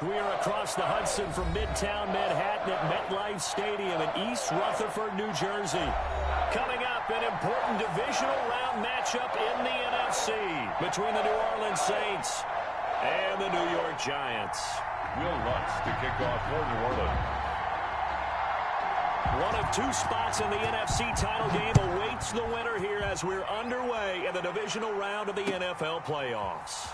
We are across the Hudson from Midtown Manhattan at MetLife Stadium in East Rutherford, New Jersey. Coming up, an important divisional round matchup in the NFC between the New Orleans Saints and the New York Giants. Will Lutz to kick off for New Orleans. One of two spots in the NFC title game awaits the winner here as we're underway in the divisional round of the NFL playoffs.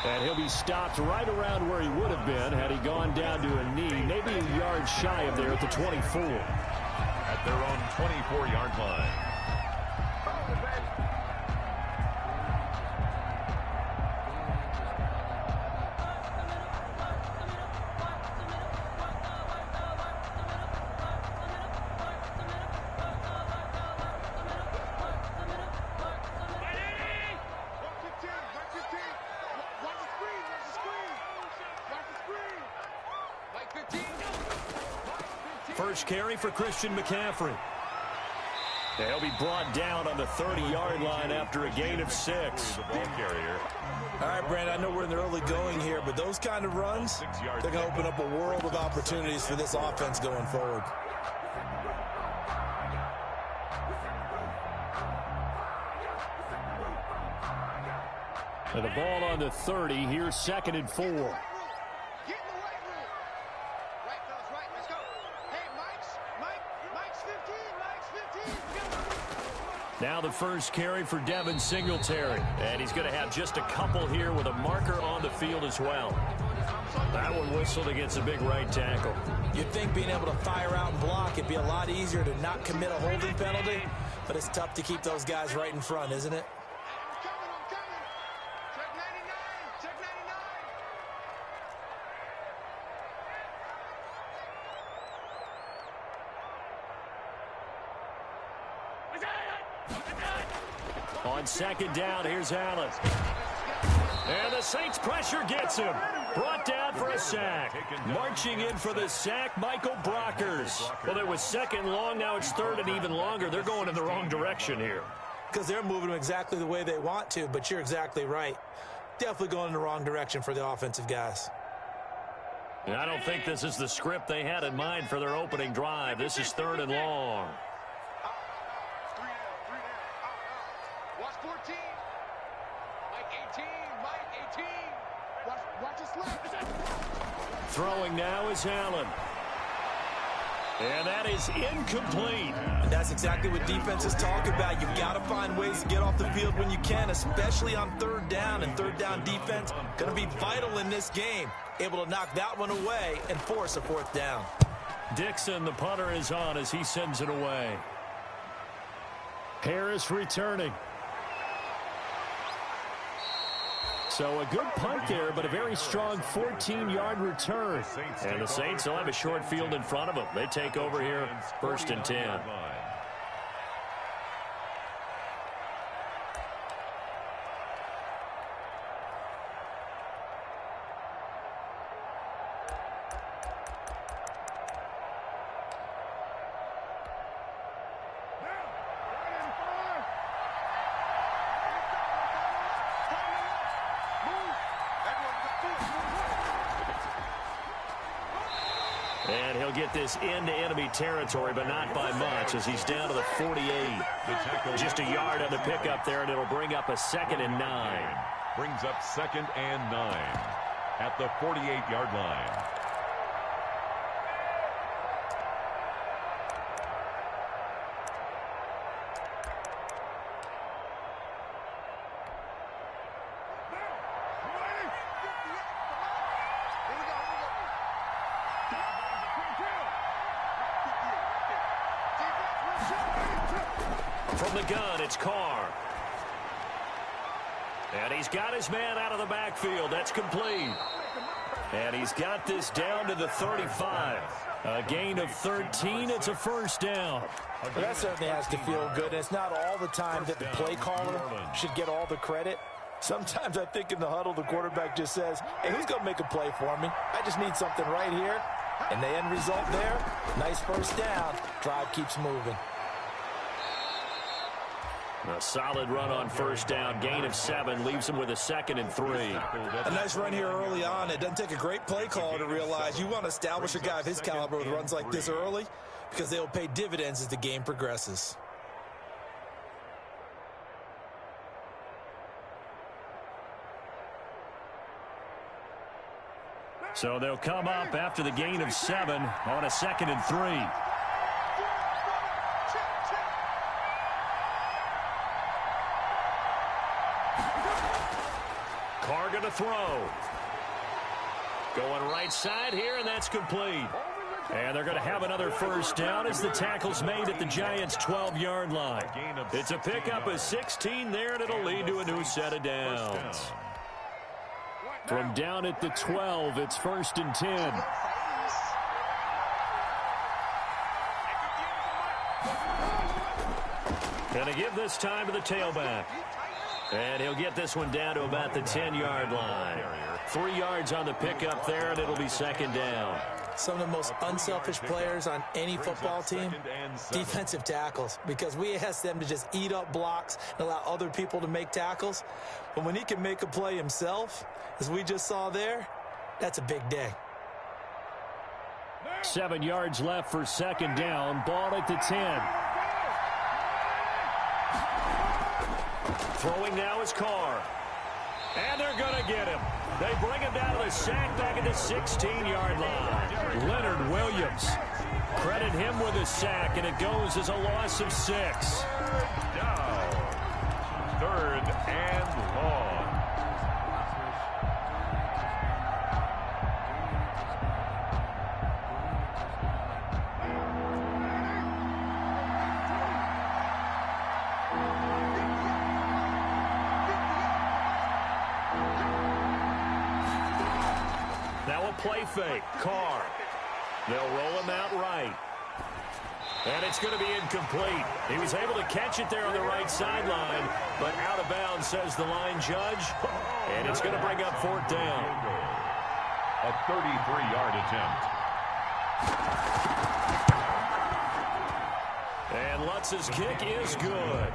And he'll be stopped right around where he would have been had he gone down to a knee, maybe a yard shy of there at the 24. At their own 24-yard line. First carry for Christian McCaffrey. They'll be brought down on the 30-yard line after a gain of 6. The ball carrier. All right, Brandon, I know we're in the early going here, but those kind of runs, they're going to open up a world of opportunities for this offense going forward. And the ball on the 30. Here's 2nd and 4. Now the first carry for Devin Singletary. And he's going to have just a couple here with a marker on the field as well. That one whistled against a big right tackle. You'd think being able to fire out and block, it'd be a lot easier to not commit a holding penalty, but it's tough to keep those guys right in front, isn't it? On 2nd down, here's Allen. And the Saints pressure gets him. Brought down for a sack. Marching in for the sack, Michael Brockers. Well, it was 2nd long, now it's 3rd and even longer. They're going in the wrong direction here. Because they're moving them exactly the way they want to, but you're exactly right. Definitely going in the wrong direction for the offensive guys. And I don't think this is the script they had in mind for their opening drive. This is 3rd and long. Watch 14. Mike 18. Mike 18. Watch his left. Throwing now is Allen. And that is incomplete. And that's exactly what defenses talk about. You've got to find ways to get off the field when you can, especially on 3rd down. And 3rd down defense going to be vital in this game. Able to knock that one away and force a 4th down. Dixon, the punter, is on as he sends it away. Harris returning. So a good punt there, but a very strong 14-yard return. And the Saints will have a short field in front of them. They take over here, 1st and 10. And he'll get this into enemy territory, but not by much as he's down to the 48. Just a yard on the pickup there, and it'll bring up a 2nd and 9. Brings up 2nd and 9 at the 48-yard line. From the gun, it's Carr. And he's got his man out of the backfield. That's complete. And he's got this down to the 35. A gain of 13. It's a 1st down. Well, that certainly has to feel good. And it's not all the time that the play caller should get all the credit. Sometimes I think in the huddle, the quarterback just says, hey, who's going to make a play for me? I just need something right here. And the end result there, nice 1st down. Drive keeps moving. A solid run on first down. Gain of 7 leaves him with a 2nd and 3. A nice run here early on. It doesn't take a great play caller to realize you want to establish a guy of his caliber with runs like this early because they'll pay dividends as the game progresses. So they'll come up after the gain of 7 on a 2nd and 3. Carr going to throw. Going right side here, and that's complete. And they're going to have another first down as the tackle's made at the Giants' 12-yard line. It's a pickup of 16 there, and it'll lead to a new set of downs. From down at the 12, it's 1st and 10. Going to give this time to the tailback. And he'll get this one down to about the 10-yard line. 3 yards on the pickup there, and it'll be 2nd down. Some of the most unselfish players on any football team, defensive tackles, because we ask them to just eat up blocks and allow other people to make tackles. But when he can make a play himself, as we just saw there, that's a big day. 7 yards left for 2nd down. Ball at the 10. Throwing now is Carr. And they're going to get him. They bring him down to the sack back at the 16-yard line. Leonard Williams. Credit him with a sack, and it goes as a loss of 6. Down. 3rd and long. Play fake. Carr. They'll roll him out right. And it's going to be incomplete. He was able to catch it there on the right sideline, but out of bounds, says the line judge. And it's going to bring up 4th down. A 33-yard attempt. And Lutz's kick is good.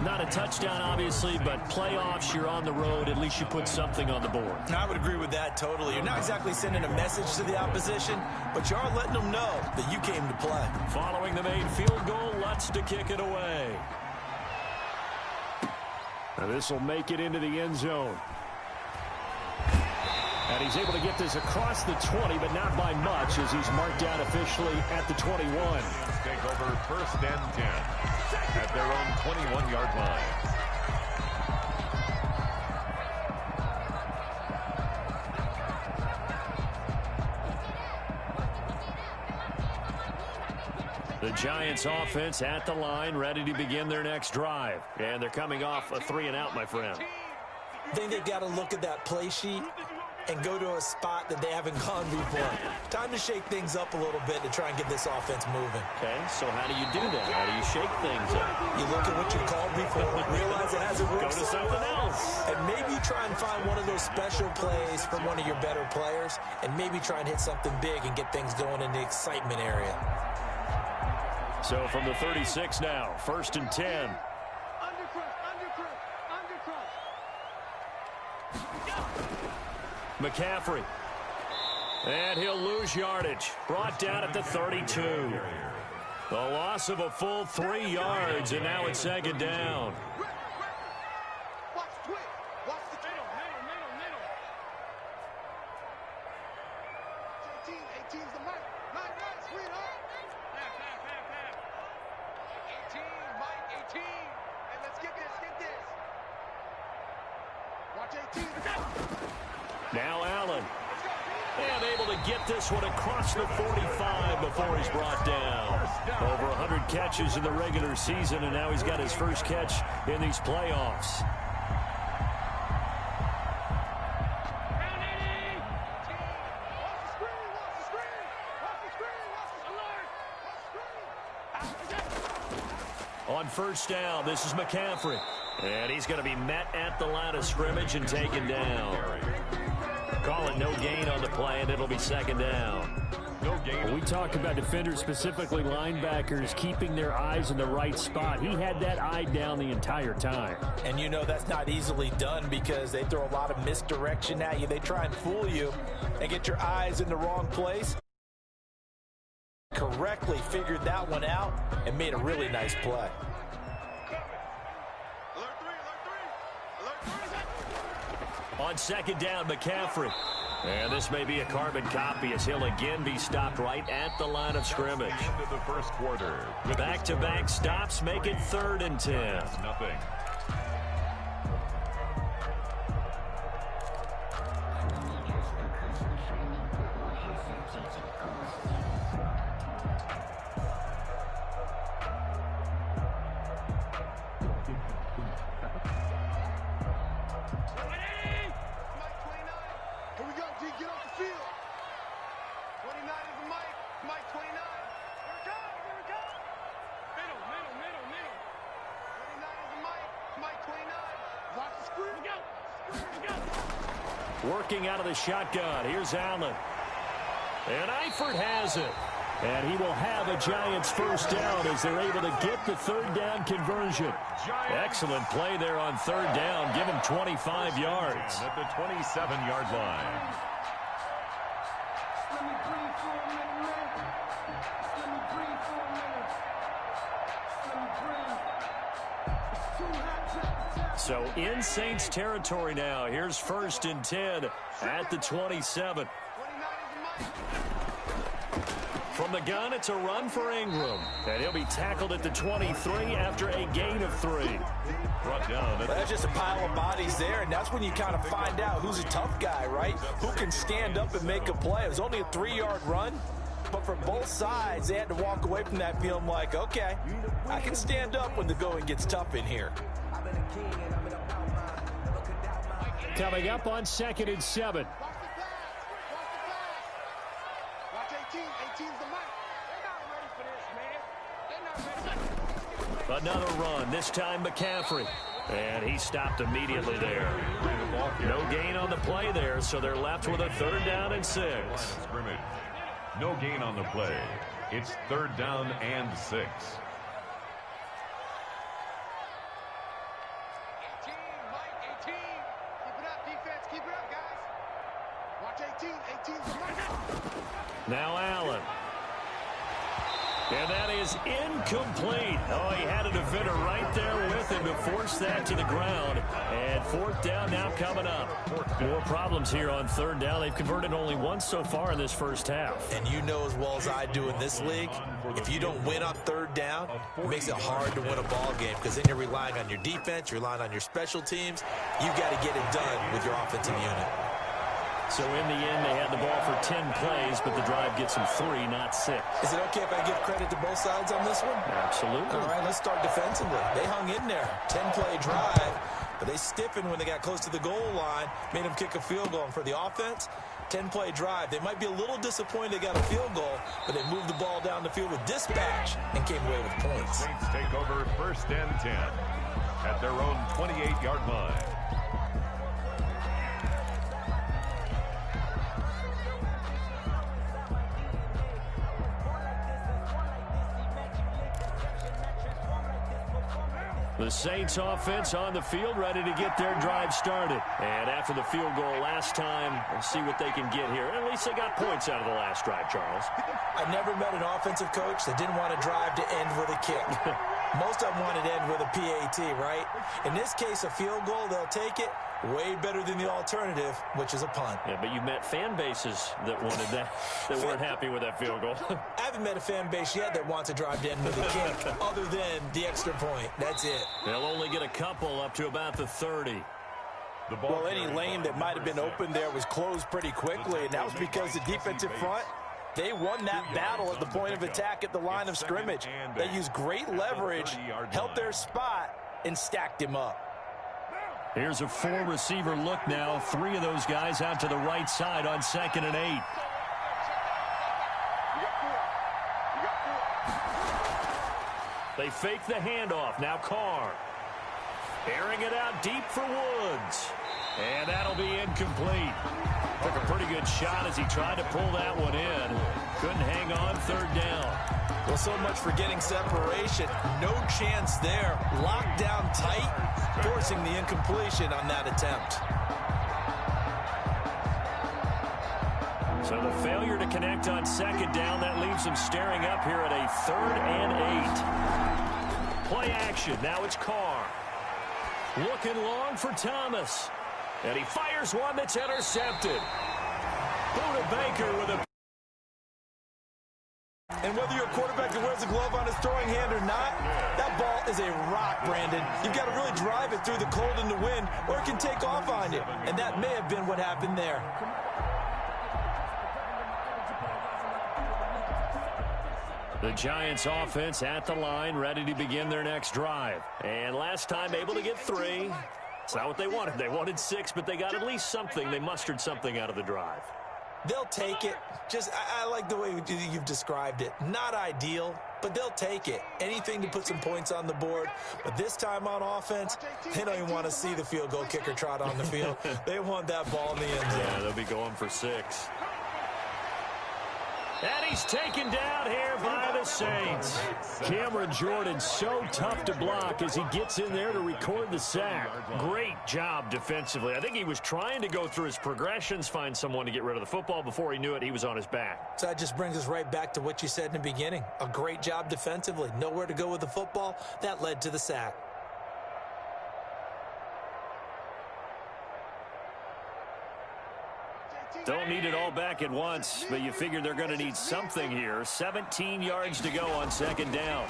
Not a touchdown, obviously, but playoffs, you're on the road. At least you put something on the board. I would agree with that totally. You're not exactly sending a message to the opposition, but you are letting them know that you came to play. Following the made field goal, Lutz to kick it away. Now this will make it into the end zone. And he's able to get this across the 20, but not by much, as he's marked down officially at the 21. Take over 1st and 10 at their own 21-yard line. The Giants offense at the line, ready to begin their next drive. And they're coming off a 3-and-out, my friend. I think they've got to look at that play sheet and go to a spot that they haven't gone before. Time to shake things up a little bit to try and get this offense moving. Okay, so how do you do that? How do you shake things up? You look at what you called before, realize it hasn't worked. Go to something else. And maybe you try and find one of those special plays from one of your better players, and maybe try and hit something big and get things going in the excitement area. So from the 36 now, 1st and 10. McCaffrey. And he'll lose yardage. Brought down at the 32. The loss of a full 3 yards, and now it's 2nd down. Now Allen. And able to get this one across the 45 before he's brought down. Over 100 catches in the regular season, and now he's got his first catch in these playoffs. On first down, this is McCaffrey. And he's going to be met at the line of scrimmage and taken down. Call it no gain on the play, and it'll be 2nd down. No gain. We talk about defenders, specifically linebackers, keeping their eyes in the right spot. He had that eye down the entire time. And you know that's not easily done because they throw a lot of misdirection at you. They try and fool you and get your eyes in the wrong place. Correctly figured that one out and made a really nice play. On second down, McCaffrey. And this may be a carbon copy as he'll again be stopped right at the line of scrimmage. End of the first quarter. Back-to-back stops make it 3rd and 10. Nothing. Working out of the shotgun. Here's Allen. And Eifert has it. And he will have a Giants first down as they're able to get the 3rd down conversion. Excellent play there on 3rd down. Give him 25 yards. At the 27-yard line. So in Saints territory now. Here's 1st and 10 at the 27. From the gun, it's a run for Ingram. And he'll be tackled at the 23 after a gain of 3. Brought down. That's just a pile of bodies there, and that's when you kind of find out who's a tough guy, right? Who can stand up and make a play. It was only a 3-yard run, but for both sides, they had to walk away from that feeling like, okay, I can stand up when the going gets tough in here. Coming up on 2nd and 7. Watch the 18. 18's the mic. They're not ready for this, man. They're not ready. Another run, this time McCaffrey. And he stopped immediately there. No gain on the play there, so they're left with a 3rd down and 6. Scrimmage. No gain on the play. It's 3rd down and 6. 18, Mike, 18. Keep it up, defense. Keep it up, guys. Watch 18. 18's the mic. Now Allen. And that is incomplete. Oh, he had a defender right there with him to force that to the ground. And 4th down now coming up. More problems here on 3rd down. They've converted only once so far in this first half. And you know as well as I do in this league, if you don't win on 3rd down, it makes it hard to win a ball game because then you're relying on your defense, you're relying on your special teams. You got to get it done with your offensive unit. So in the end, they had the ball for 10 plays, but the drive gets them 3, not 6. Is it okay if I give credit to both sides on this one? Absolutely. All right, let's start defensively. They hung in there. 10-play drive, but they stiffened when they got close to the goal line, made them kick a field goal. And for the offense, 10-play drive. They might be a little disappointed they got a field goal, but they moved the ball down the field with dispatch and came away with points. Saints take over 1st and 10 at their own 28-yard line. The Saints offense on the field, ready to get their drive started. And after the field goal last time, we'll see what they can get here. At least they got points out of the last drive, Charles. I never met an offensive coach that didn't want to drive to end with a kick. Most of them wanted to end with a PAT, right? In this case, a field goal, they'll take it. Way better than the alternative, which is a punt. Yeah, but you met fan bases that wanted that, that weren't happy with that field goal. I haven't met a fan base yet that wants to drive to end with a kick, other than the extra point. That's it. They'll only get a couple up to about the 30. Well, any lane that might have been open there was closed pretty quickly, and that was because the defensive front, they won that battle at the point of attack at the line of scrimmage. They used great leverage, held their spot, and stacked him up. Here's a 4-receiver look now. 3 of those guys out to the right side on 2nd and 8. They fake the handoff. Now Carr. Airing it out deep for Woods. And that'll be incomplete. Took a pretty good shot as he tried to pull that one in. Couldn't hang on third down. Well, so much for getting separation. No chance there. Locked down tight, forcing the incompletion on that attempt. So the failure to connect on second down, that leaves him staring up here at a 3rd and 8. Play action. Now it's Carr. Looking long for Thomas. And he fires one that's intercepted. Buda Baker with a... And whether you're a quarterback that wears a glove on his throwing hand or not, that ball is a rock, Brandon. You've got to really drive it through the cold and the wind, or it can take off on you. And that may have been what happened there. The Giants offense at the line, ready to begin their next drive. And last time able to get 3. It's not what they wanted. They wanted 6, but they got at least something. They mustered something out of the drive. They'll take it. I like the way you've described it. Not ideal, but they'll take it. Anything to put some points on the board. But this time on offense, they don't even want to see the field goal kicker trot on the field. They want that ball in the end zone. Yeah, they'll be going for 6. And he's taken down here by the Saints. Cameron Jordan so tough to block as he gets in there to record the sack. Great job defensively. I think he was trying to go through his progressions, find someone to get rid of the football. Before he knew it, he was on his back. So that just brings us right back to what you said in the beginning. A great job defensively. Nowhere to go with the football. That led to the sack. Don't need it all back at once, but you figure they're going to need something here. 17 yards to go on second down.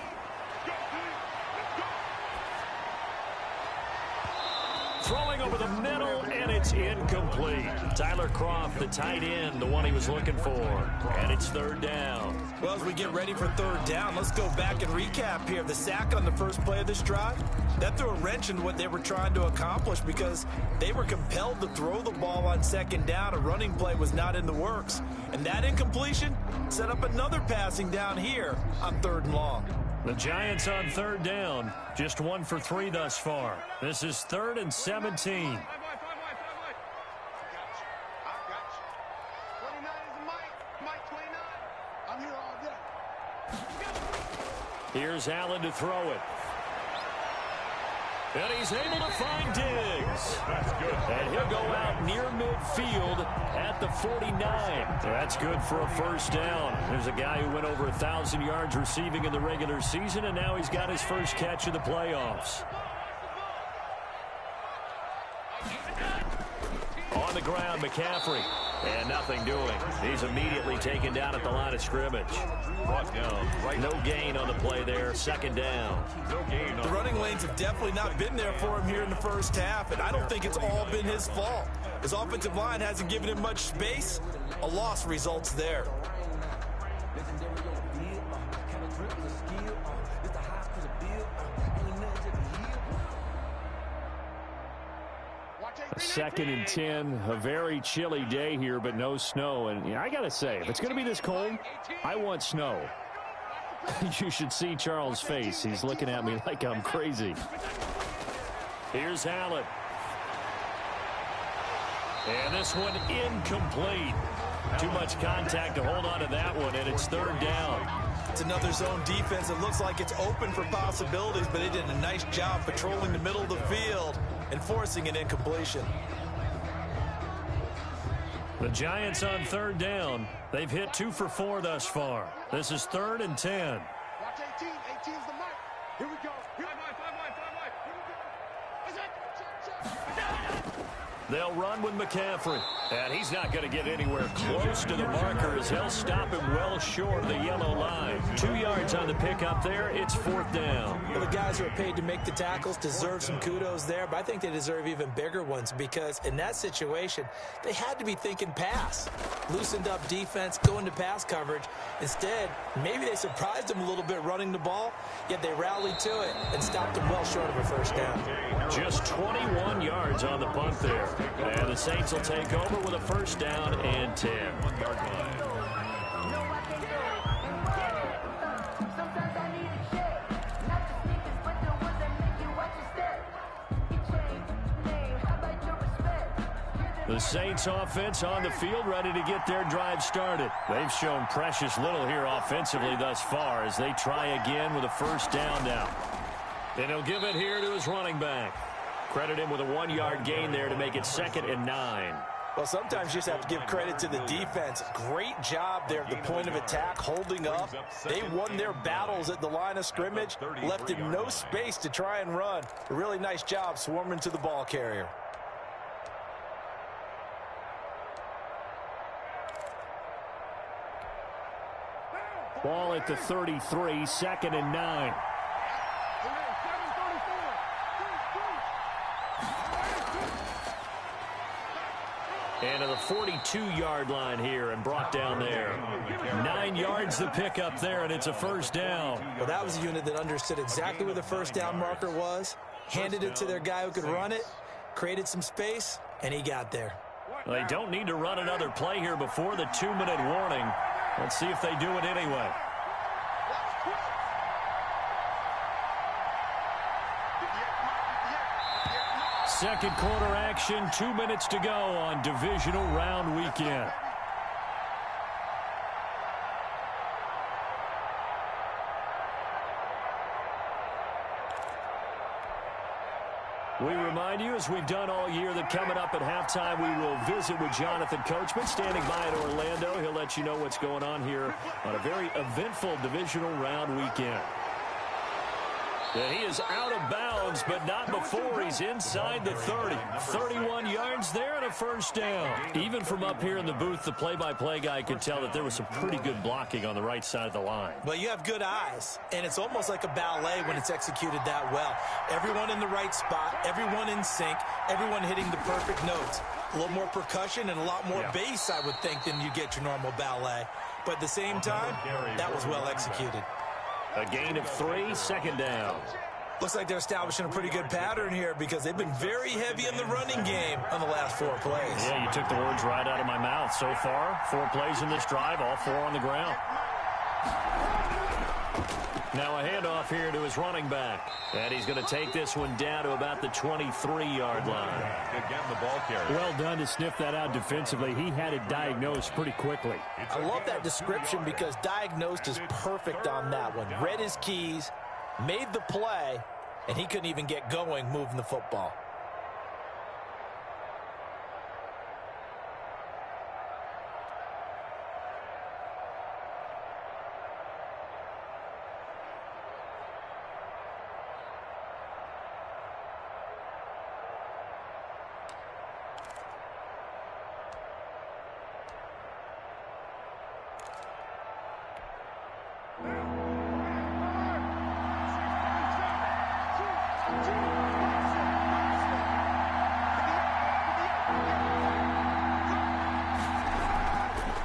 Throwing over the middle, and it's incomplete. Tyler Kroft, the tight end, the one he was looking for. And it's 3rd down. Well, as we get ready for 3rd down, let's go back and recap here. The sack on the first play of this drive, that threw a wrench in what they were trying to accomplish because they were compelled to throw the ball on second down. A running play was not in the works. And that incompletion set up another passing down here on 3rd and long. The Giants on 3rd down, just 1 for 3 thus far. This is 3rd and 17. Here's Allen to throw it. And he's able to find Diggs. That's good. And he'll go out near midfield at the 49. That's good for a 1st down. There's a guy who went over 1,000 yards receiving in the regular season, and now he's got his first catch of the playoffs. On the ground, McCaffrey. And nothing doing. He's immediately taken down at the line of scrimmage. Brought down. Right. No gain on the play there. 2nd down. No gain. The running lanes have definitely not been there for him here in the first half, and I don't think it's all been his fault. His offensive line hasn't given him much space. A loss results there. 2nd and 10, a very chilly day here, but no snow. And I got to say, if it's going to be this cold, I want snow. You should see Charles' face. He's looking at me like I'm crazy. Here's Allen. And this one incomplete. Too much contact to hold on to that one, and it's 3rd down. It's another zone defense. It looks like it's open for possibilities, but they did a nice job patrolling the middle of the field and forcing an incompletion. The Giants on 3rd down. They've hit 2 for 4 thus far. This is 3rd and 10. Watch 18. 18's the mark. Here we go. Here we go. They'll run with McCaffrey. And he's not going to get anywhere close to the marker as he'll stop him well short of the yellow line. 2 yards on the pickup there. It's 4th down. Well, the guys who are paid to make the tackles deserve some kudos there, but I think they deserve even bigger ones because in that situation, they had to be thinking pass. Loosened up defense, going to pass coverage. Instead, maybe they surprised him a little bit running the ball, yet they rallied to it and stopped him well short of a 1st down. Just 21 yards on the punt there. And the Saints will take over with a 1st down and 10. 1 yard line. The Saints offense on the field, ready to get their drive started. They've shown precious little here offensively thus far as they try again with a first down now. And he'll give it here to his running back. Credit him with a 1-yard gain there to make it 2nd and 9. Well, sometimes you just have to give credit to the defense. Great job there at the point of attack, holding up. They won their battles at the line of scrimmage, left him no space to try and run. A really nice job swarming to the ball carrier. Ball at the 33, 2nd and 9. And to the 42-yard line here and brought down there. 9 yards to pick up there, and it's a first down. Well, that was a unit that understood exactly where the first down marker was, handed it to their guy who could run it, created some space, and he got there. Well, they don't need to run another play here before the 2-minute warning. Let's see if they do it anyway. Second quarter action, 2 minutes to go on divisional round weekend. We remind you, as we've done all year, that coming up at halftime, we will visit with Jonathan Coachman, standing by in Orlando. He'll let you know what's going on here on a very eventful divisional round weekend. And he is out of bounds, but not before he's inside the 30. 31 yards there and a first down. Even from up here in the booth, the play-by-play guy could tell that there was some pretty good blocking on the right side of the line. Well, you have good eyes, and it's almost like a ballet when it's executed that well. Everyone in the right spot, everyone in sync, everyone hitting the perfect notes. A little more percussion and a lot more bass, I would think, than you get your normal ballet. But at the same time, that was well executed. A gain of 3, 2nd down. Looks like they're establishing a pretty good pattern here because they've been very heavy in the running game on the last 4 plays. Yeah, you took the words right out of my mouth. So far, 4 plays in this drive, all 4 on the ground. Now a handoff here to his running back. And he's going to take this one down to about the 23-yard line. Again, the ball carrier. Well done to sniff that out defensively. He had it diagnosed pretty quickly. I love that description because diagnosed is perfect on that one. Read his keys, made the play, and he couldn't even get going moving the football.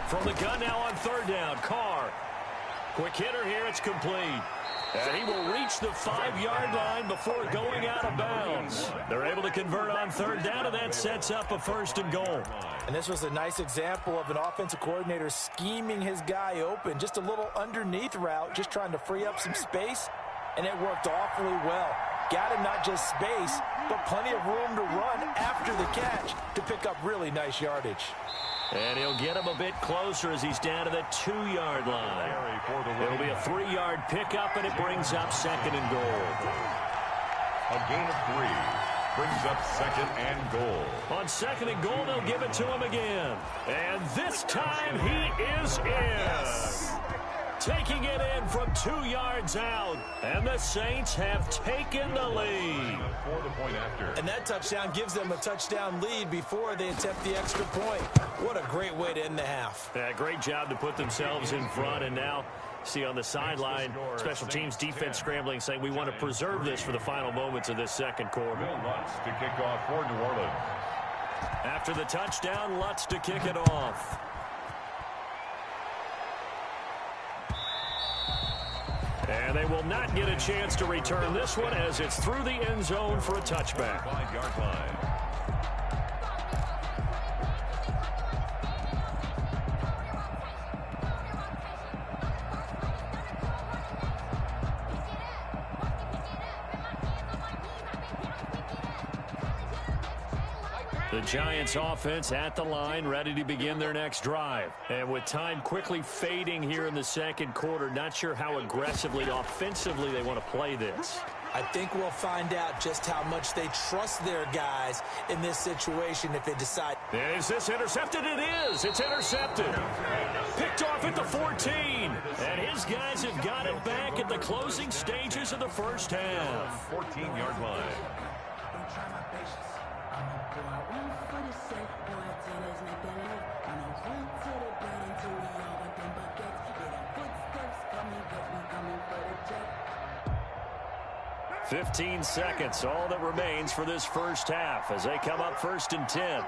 From the gun now on 3rd down, Carr. Quick hitter here, it's complete. And he will reach the 5-yard line before going out of bounds. They're able to convert on 3rd down, and that sets up a 1st and goal. And this was a nice example of an offensive coordinator scheming his guy open. Just a little underneath route, just trying to free up some space, and it worked awfully well. Got him not just space, but plenty of room to run after the catch to pick up really nice yardage. And he'll get him a bit closer as he's down to the 2-yard line. It'll be a 3-yard pickup, and it brings up 2nd and goal. A gain of 3 brings up 2nd and goal. On 2nd and goal, they'll give it to him again. And this time he is in. Yes. Taking it in from 2 yards out. And the Saints have taken the lead. For the point after. And that touchdown gives them a touchdown lead before they attempt the extra point. What a great way to end the half. Yeah, great job to put themselves in front. And now, see on the sideline, special teams defense scrambling, saying we want to preserve this for the final moments of this 2nd quarter. Lutz to kick off for New Orleans. After the touchdown, Lutz to kick it off. And they will not get a chance to return this one as it's through the end zone for a touchback. 5-yard line. The Giants offense at the line, ready to begin their next drive. And with time quickly fading here in the second quarter, not sure how aggressively, offensively they want to play this. I think we'll find out just how much they trust their guys in this situation if they decide. Is this intercepted? It is. It's intercepted. Picked off at the 14. And his guys have got it back at the closing stages of the first half. 14-yard line. – 15 seconds, all that remains for this first half as they come up 1st and 10.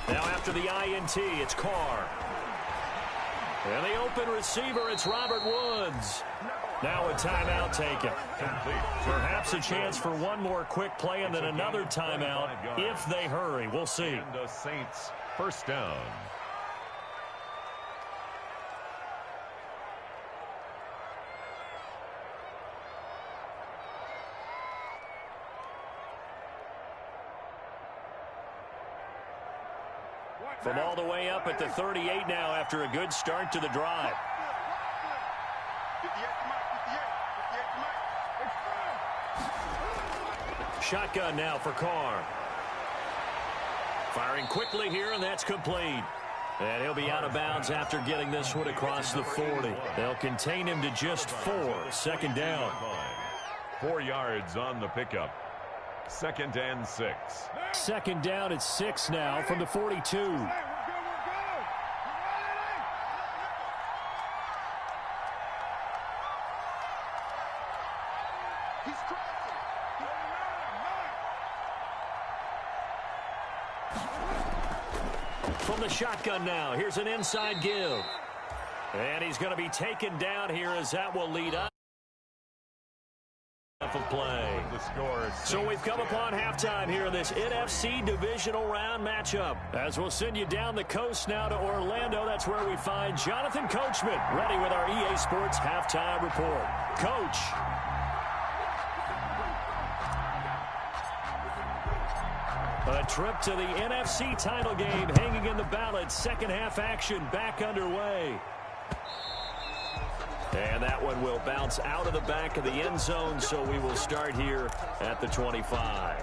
Now after the INT, it's Carr. And the open receiver, it's Robert Woods. Now a timeout taken. Perhaps a chance for one more quick play and then another timeout if they hurry. We'll see. And the Saints first down. From all the way up at the 38 now after a good start to the drive. Shotgun now for Carr. Firing quickly here, and that's complete. And he'll be out of bounds after getting this one across the 40. They'll contain him to just 4. 2nd down. 4 yards on the pickup. 2nd and 6. 2nd down at 6 now from the 42. From the shotgun now, here's an inside give. And he's going to be taken down here as that will lead up. Of play. So we've come upon halftime here in this NFC divisional round matchup. As we'll send you down the coast now to Orlando, that's where we find Jonathan Coachman ready with our EA Sports halftime report. Coach. A trip to the NFC title game hanging in the balance. Second half action back underway. And that one will bounce out of the back of the end zone, so we will start here at the 25.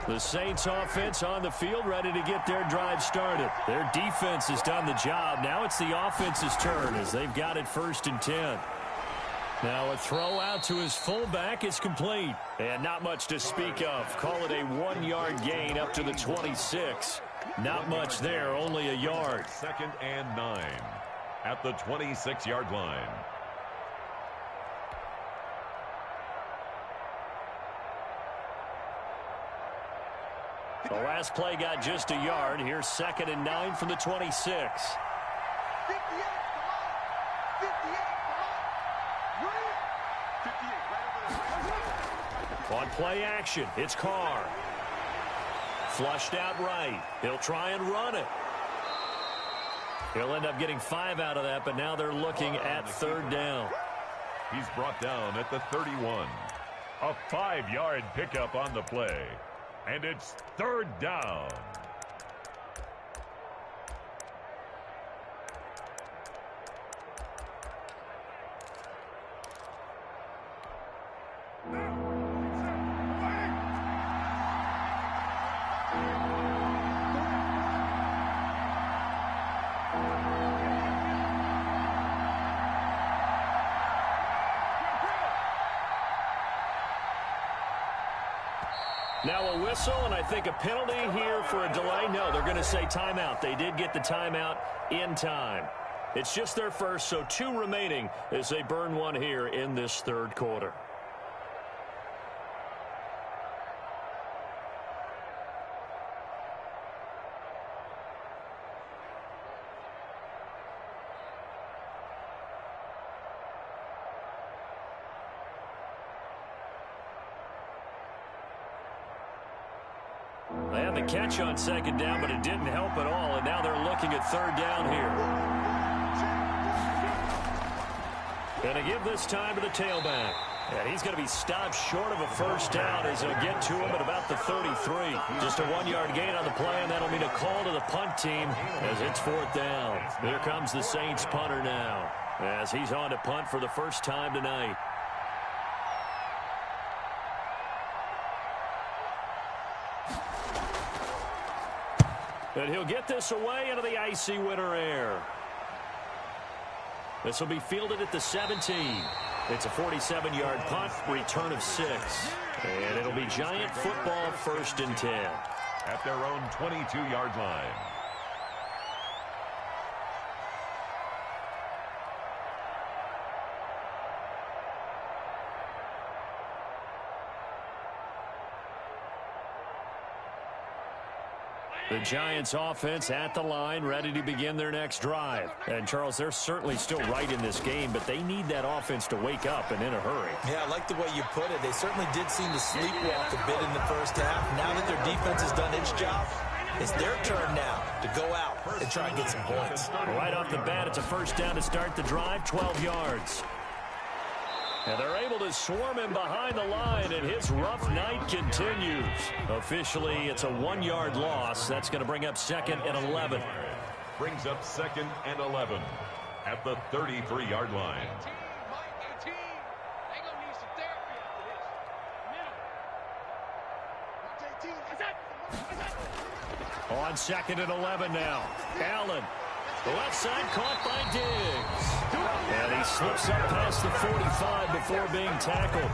The Saints offense on the field ready to get their drive started. Their defense has done the job. Now it's the offense's turn as they've got it 1st and 10. Now a throw out to his fullback is complete. And not much to speak of. Call it a 1-yard gain up to the 26. Not much there, only a yard. 2nd and 9 at the 26-yard line. The last play got just a yard. Here's 2nd and 9 from the 26. On play action, it's Carr. Flushed out right. He'll try and run it. He'll end up getting 5 out of that, but now they're looking at 3rd down. He's brought down at the 31. A 5-yard pickup on the play. And it's 3rd down. Now a whistle, and I think a penalty here for a delay. No, they're going to say timeout. They did get the timeout in time. It's just their first, so 2 remaining as they burn one here in this 3rd quarter. And the catch on second down, but it didn't help at all, and now they're looking at third down here. Going to give this time to the tailback. And he's going to be stopped short of a first down as they'll get to him at about the 33. Just a 1-yard gain on the play, and that'll mean a call to the punt team as it's fourth down. Here comes the Saints punter now as he's on to punt for the first time tonight. And he'll get this away into the icy winter air. This will be fielded at the 17. It's a 47-yard punt, return of 6. And it'll be Giant football, 1st and 10. At their own 22-yard line. The Giants offense at the line, ready to begin their next drive. And, Charles, they're certainly still right in this game, but they need that offense to wake up and in a hurry. Yeah, I like the way you put it. They certainly did seem to sleepwalk a bit in the first half. Now that their defense has done its job, it's their turn now to go out and try and get some points. Right off the bat, it's a first down to start the drive, 12 yards. And they're able to swarm him behind the line, and his rough night continues. Officially, it's a 1-yard loss. That's going to bring up 2nd and 11. Brings up 2nd and 11 at the 33-yard line. On 2nd and 11 now. Allen. The left side caught by Diggs. And he slips up past the 45 before being tackled.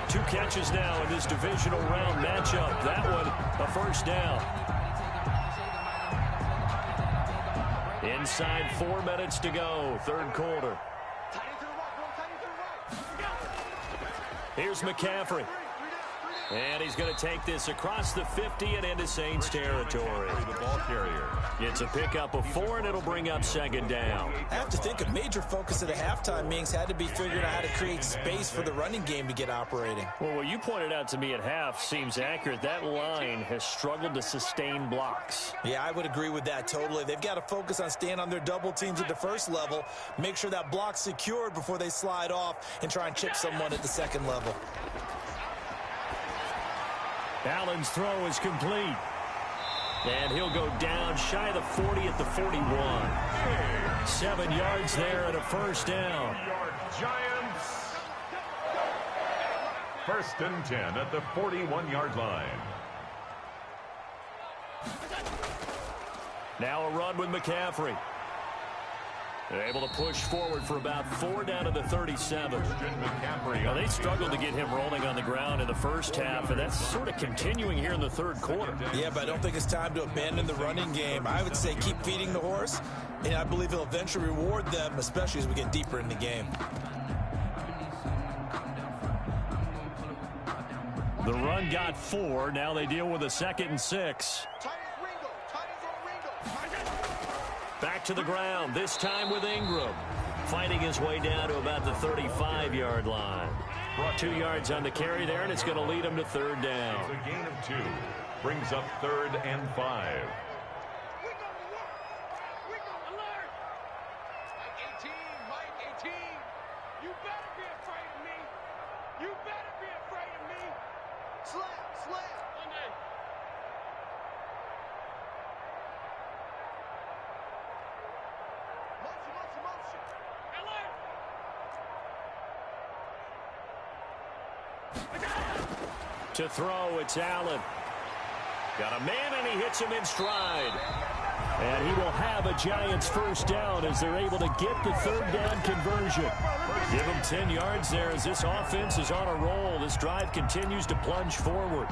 2 catches now in this divisional round matchup. That one, a first down. Inside 4 minutes to go, third quarter. Here's McCaffrey. And he's going to take this across the 50 and into Saints territory. The ball carrier. It's a pickup of 4, and it'll bring up 2nd down. I have to think a major focus of the halftime meetings had to be figuring out how to create space for the running game to get operating. Well, what you pointed out to me at half seems accurate. That line has struggled to sustain blocks. Yeah, I would agree with that totally. They've got to focus on staying on their double teams at the first level, make sure that block's secured before they slide off and try and chip someone at the second level. Allen's throw is complete. And he'll go down shy of the 40 at the 41. 7 yards there and a first down. Giants. 1st and 10 at the 41-yard line. Now a run with McCaffrey. They're able to push forward for about 4 down to the 37. Now, they struggled to get him rolling on the ground in the first half, and that's sort of continuing here in the third quarter. Yeah, but I don't think it's time to abandon the running game. I would say keep feeding the horse, and I believe he'll eventually reward them, especially as we get deeper in the game. The run got 4. Now they deal with a 2nd and 6. Back to the ground, this time with Ingram. Fighting his way down to about the 35-yard line. 2 yards on the carry there, and it's going to lead him to third down. It's a gain of 2. Brings up 3rd and 5. To throw, it's Allen. Got a man, and he hits him in stride. And he will have a Giants first down as they're able to get the third down conversion. Give him 10 yards there as this offense is on a roll. This drive continues to plunge forward.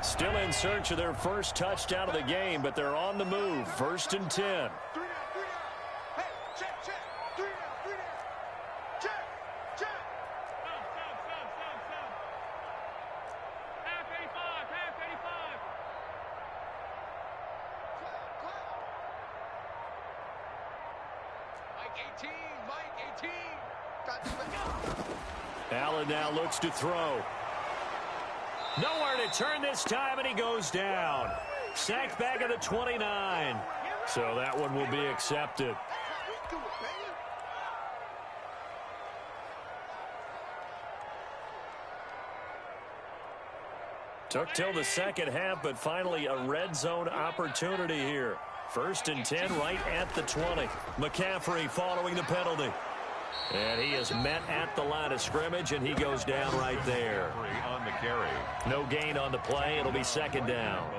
Still in search of their first touchdown of the game, but they're on the move. 1st and 10. Allen now looks to throw. Nowhere to turn this time, and he goes down. Sacked back at the 29. So that one will be accepted. Took till the second half, but finally a red zone opportunity here. 1st and 10 right at the 20. McCaffrey following the penalty. And he is met at the line of scrimmage, and he goes down right there. On the carry. No gain on the play. It'll be 2nd down.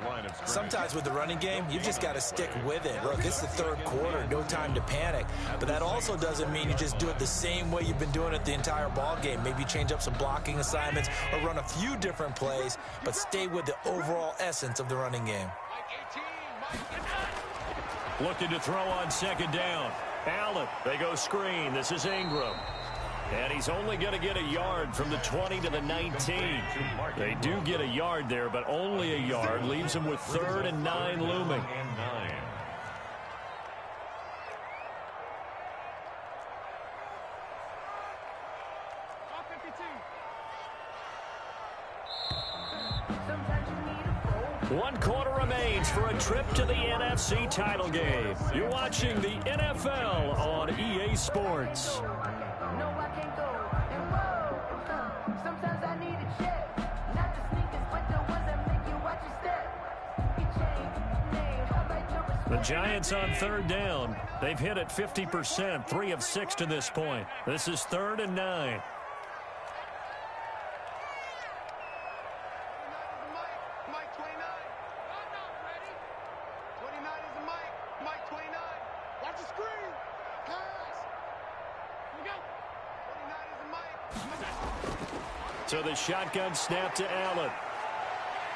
Sometimes with the running game, you've just got to stick with it. Look, it's the 3rd quarter, no time to panic. But that also doesn't mean you just do it the same way you've been doing it the entire ball game. Maybe change up some blocking assignments or run a few different plays, but stay with the overall essence of the running game. Looking to throw on 2nd down. Allen, they go screen. This is Ingram. And he's only going to get a yard from the 20 to the 19. They do get a yard there, but only a yard. Leaves him with 3rd and 9 looming. One quarter remains for a trip to the NFC title game. You're watching the NFL on EA Sports. The Giants on 3rd down. They've hit it 50%, 3 of 6 to this point. This is 3rd and 9. So the shotgun snap to Allen.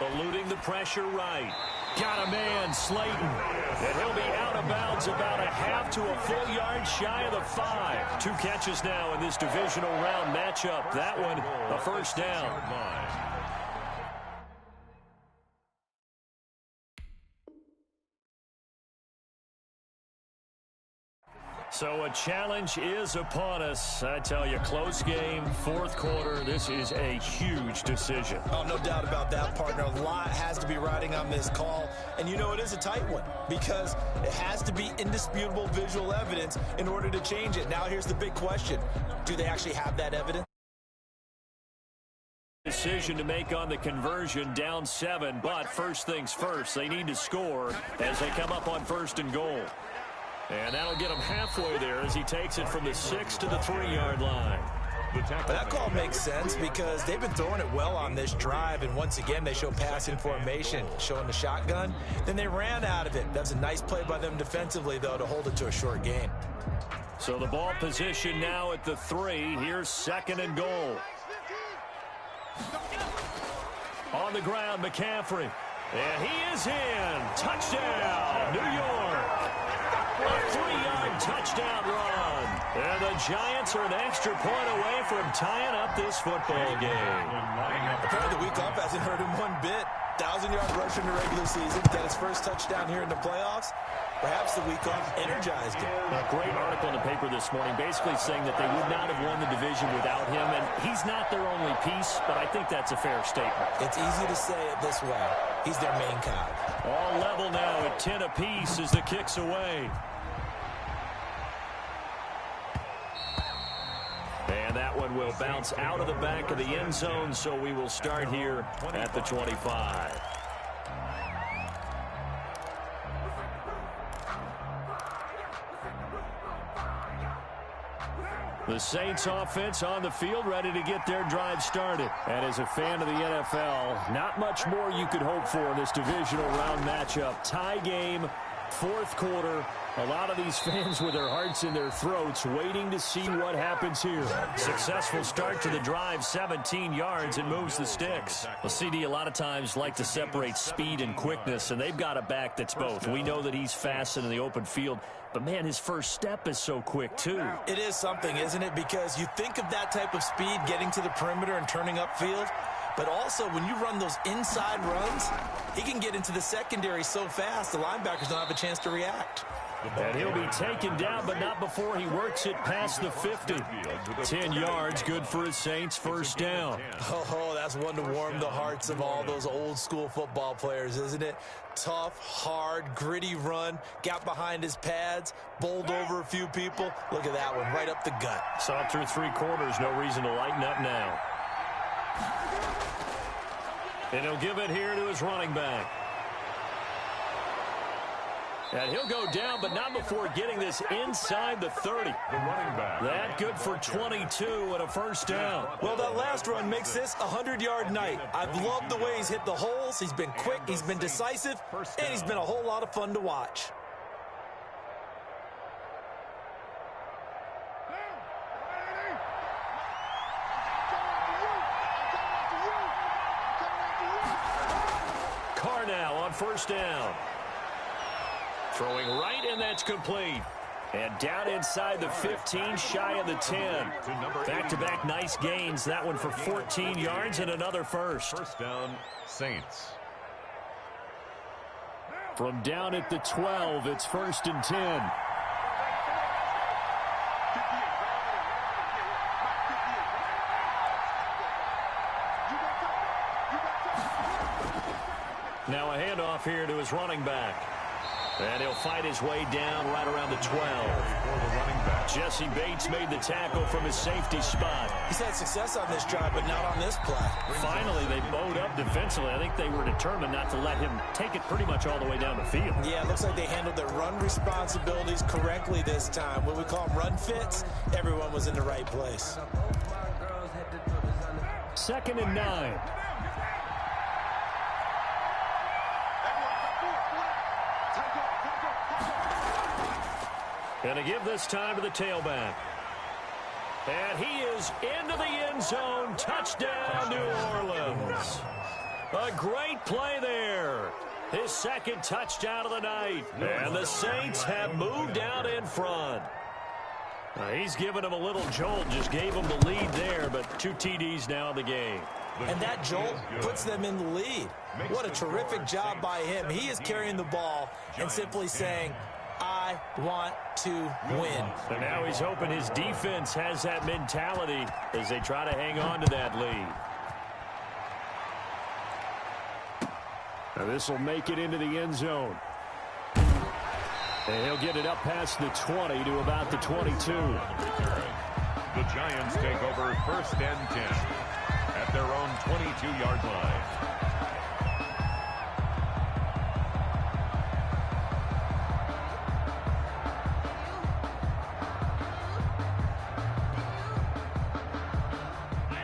Eluding the pressure right. Got a man, Slayton. And he'll be out of bounds about a half to a full yard shy of the 5. 2 catches now in this divisional round matchup. That one, a 1st down. So a challenge is upon us. I tell you, close game, 4th quarter. This is a huge decision. Oh, no doubt about that, partner. A lot has to be riding on this call. And you know it is a tight one because it has to be indisputable visual evidence in order to change it. Now here's the big question. Do they actually have that evidence? Decision to make on the conversion, down 7. But first things first, they need to score as they come up on 1st and goal. And that'll get him halfway there as he takes it from the 6 to the 3-yard line. That call makes sense because they've been throwing it well on this drive, and once again they show passing formation, showing the shotgun. Then they ran out of it. That's a nice play by them defensively, though, to hold it to a short gain. So the ball position now at the 3. Here's 2nd and goal. On the ground, McCaffrey. And he is in. Touchdown, New York. A 3-yard touchdown run. And the Giants are an extra point away from tying up this football game. Apparently the week off hasn't hurt him one bit. 1,000-yard rush in the regular season. Got his first touchdown here in the playoffs. Perhaps the week off energized him. A great article in the paper this morning basically saying that they would not have won the division without him. And he's not their only piece, but I think that's a fair statement. It's easy to say it this way. He's their main cog. All level now at 10 apiece as the kick's away. And that one will bounce out of the back of the end zone, so we will start here at the 25. The Saints offense on the field, ready to get their drive started. And as a fan of the NFL, not much more you could hope for in this divisional round matchup. Tie game, 4th quarter. A lot of these fans with their hearts in their throats waiting to see what happens here. Successful start to the drive, 17 yards, and moves the sticks. Well, CD a lot of times like to separate speed and quickness, and they've got a back that's both. We know that he's fast in the open field, but, man, his first step is so quick, too. It is something, isn't it? Because you think of that type of speed getting to the perimeter and turning upfield, but also when you run those inside runs, he can get into the secondary so fast the linebackers don't have a chance to react. And he'll be taken down, but not before he works it past the 50. 10 yards, good for his Saints, first down. Oh, that's one to warm the hearts of all those old-school football players, isn't it? Tough, hard, gritty run, got behind his pads, bowled over a few people. Look at that one, right up the gut. Saw through 3 quarters, no reason to lighten up now. And he'll give it here to his running back. And he'll go down, but not before getting this inside the 30. The running back. That good for 22 and a first down. Well, that last run makes this a 100-yard night. I've loved the way he's hit the holes. He's been quick, he's been decisive, and he's been a whole lot of fun to watch. Carr now on first down. Throwing right, and that's complete. And down inside the 15, shy of the 10. Back-to-back nice gains. That one for 14 yards and another first. First down, Saints. From down at the 12, it's 1st and 10. Now a handoff here to his running back. And he'll fight his way down right around the 12. Jesse Bates made the tackle from his safety spot. He's had success on this drive, but not on this play. Finally, they bowed up defensively. I think they were determined not to let him take it pretty much all the way down the field. Yeah, it looks like they handled their run responsibilities correctly this time. What we call them run fits, everyone was in the right place. 2nd and 9. And to give this time to the tailback. And he is into the end zone. Touchdown, New Orleans. A great play there. His 2nd touchdown of the night. And the Saints have moved out in front. He's given him a little jolt. Just gave him the lead there, but 2 TDs now in the game. And that jolt puts them in the lead. What a terrific job by him. He is carrying the ball and simply saying, I want to win. And now he's hoping his defense has that mentality as they try to hang on to that lead. Now this will make it into the end zone. And he'll get it up past the 20 to about the 22. The Giants take over 1st and 10 at their own 22-yard line.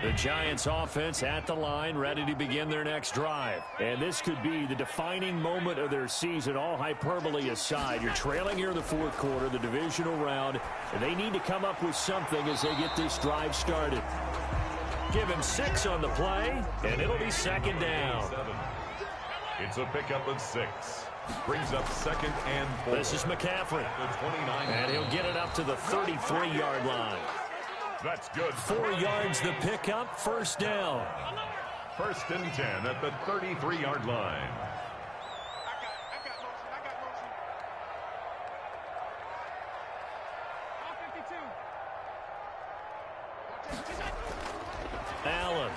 The Giants offense at the line, ready to begin their next drive. And this could be the defining moment of their season, all hyperbole aside. You're trailing here in the 4th quarter, the divisional round, and they need to come up with something as they get this drive started. Give him 6 on the play, and it'll be 2nd down. It's a pickup of 6. Brings up 2nd and 4. This is McCaffrey. And he'll get it up to the 33-yard line. That's good. 4 yards the pickup, first down. 1st and 10 at the 33-yard line. I got motion. All 52. Allen.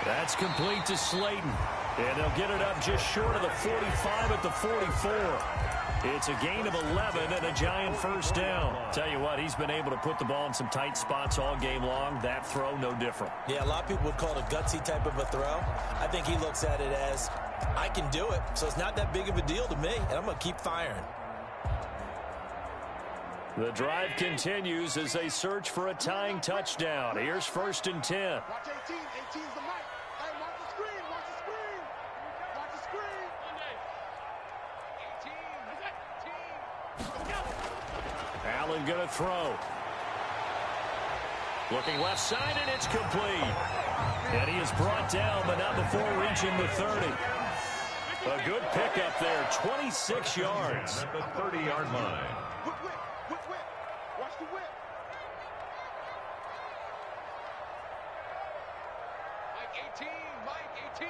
That's complete to Slayton. And they'll get it up just short of the 45 at the 44. It's a gain of 11 and a Giant first down. Tell you what, he's been able to put the ball in some tight spots all game long. That throw, no different. Yeah, a lot of people would call it a gutsy type of a throw. I think he looks at it as, I can do it, so it's not that big of a deal to me, and I'm going to keep firing. The drive continues as they search for a tying touchdown. Here's 1st and 10. Watch 18. 18's the mic. Hey, watch the screen. Watch the screen. Watch the screen. 18. Allen going to throw. Looking left side, and it's complete. And he is brought down, but not before reaching the 30. A good pickup there, 26 yards. At the 30-yard line. Whip. Watch the whip. Mike 18.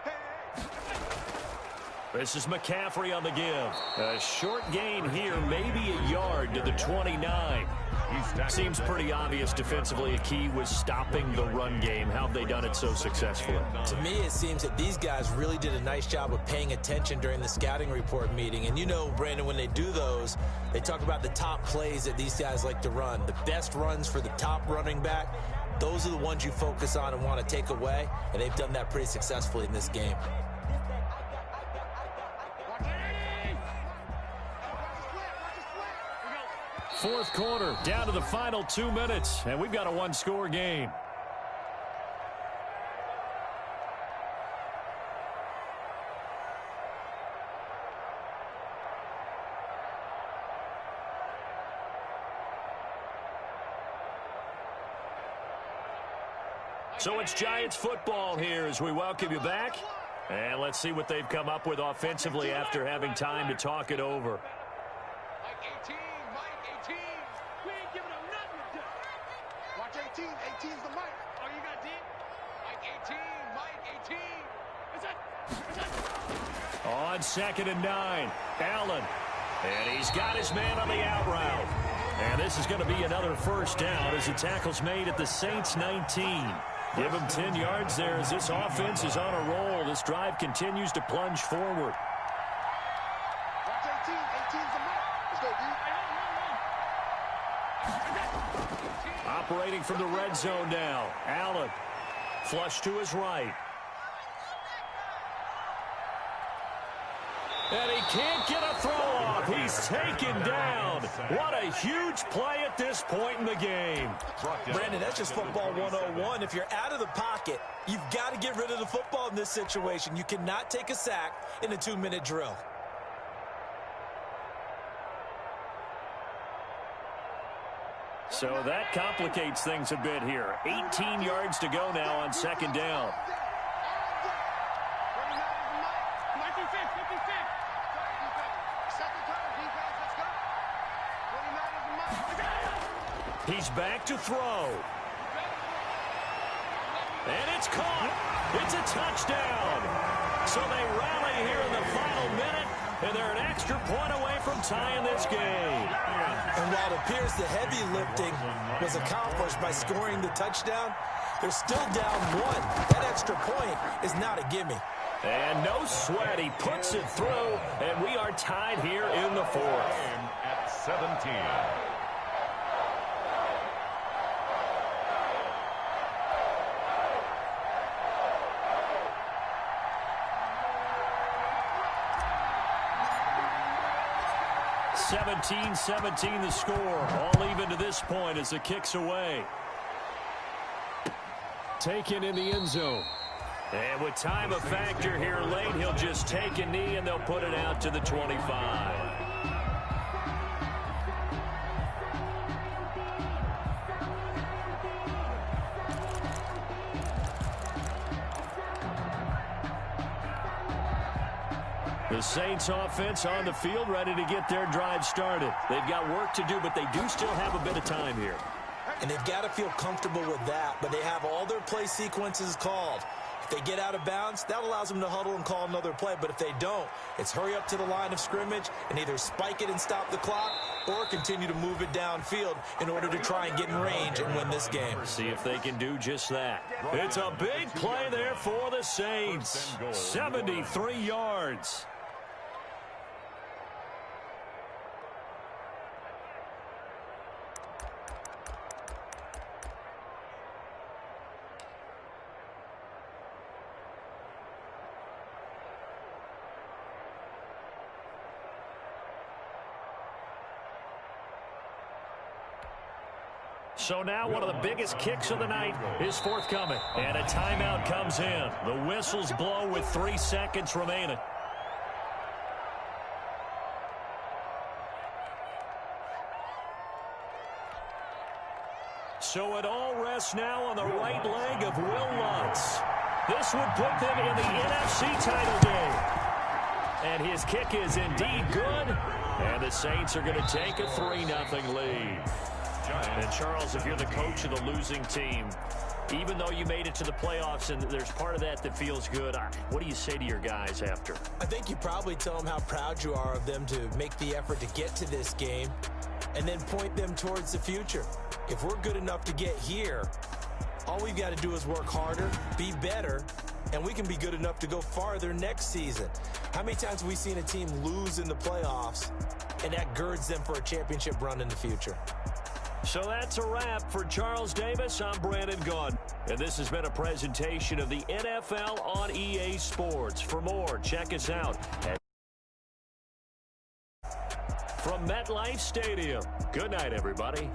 Hey. This is McCaffrey on the give. A short gain here, maybe a yard to the 29. Seems pretty obvious defensively. A key was stopping the run game. How have they done it so successfully? To me, it seems that these guys really did a nice job of paying attention during the scouting report meeting. And you know, Brandon, when they do those, they talk about the top plays that these guys like to run. The best runs for the top running back, those are the ones you focus on and want to take away. And they've done that pretty successfully in this game. Fourth quarter, down to the final 2 minutes, and we've got a one-score game. So it's Giants football here as we welcome you back. And let's see what they've come up with offensively after having time to talk it over. Watch 18. 18's the mic. Oh, you got deep? Mike 18. Mike 18. On 2nd and 9, Allen. And he's got his man on the out route. And this is going to be another first down as the tackle's made at the Saints 19. Give him 10 yards there as this offense is on a roll. This drive continues to plunge forward. Watch 18. 18's the mic. Let's go, D. Operating from the red zone now. Allen. Flush to his right. And he can't get a throw off. He's taken down. What a huge play at this point in the game. Brandon, that's just football 101. If you're out of the pocket, you've got to get rid of the football in this situation. You cannot take a sack in a 2-minute drill. So that complicates things a bit here. 18 yards to go now on 2nd down. He's back to throw. And it's caught. It's a touchdown. So they rally here in the final minute, and they're an extra point away from tying this game. And while it appears the heavy lifting was accomplished by scoring the touchdown, they're still down 1. That extra point is not a gimme. And no sweat. He puts it through, and we are tied here in the 4th. At 17. (17-17) the score. All even to this point as the kick's away. Taken in the end zone. And with time a factor here late, he'll just take a knee and they'll put it out to the 25. The Saints offense on the field ready to get their drive started. They've got work to do, but they do still have a bit of time here. And they've got to feel comfortable with that, but they have all their play sequences called. If they get out of bounds, that allows them to huddle and call another play. But if they don't, it's hurry up to the line of scrimmage and either spike it and stop the clock or continue to move it downfield in order to try and get in range and win this game. See if they can do just that. It's a big play there for the Saints. 73 yards. So now one of the biggest kicks of the night is forthcoming. And a timeout comes in. The whistles blow with 3 seconds remaining. So it all rests now on the right leg of Will Lutz. This would put them in the NFC title game. And his kick is indeed good. And the Saints are going to take a 3-0 lead. And Charles, if you're the coach of the losing team, Even though you made it to the playoffs and there's part of that feels good, what do you say to your guys after? I think you probably tell them how proud you are of them to make the effort to get to this game and then point them towards the future. If we're good enough to get here, all we've got to do is work harder, be better, and we can be good enough to go farther next season. How many times have we seen a team lose in the playoffs, and that girds them for a championship run in the future? So that's a wrap. For Charles Davis, I'm Brandon Gaudin. And this has been a presentation of the NFL on EA Sports. For more, check us out from MetLife Stadium. Good night, everybody.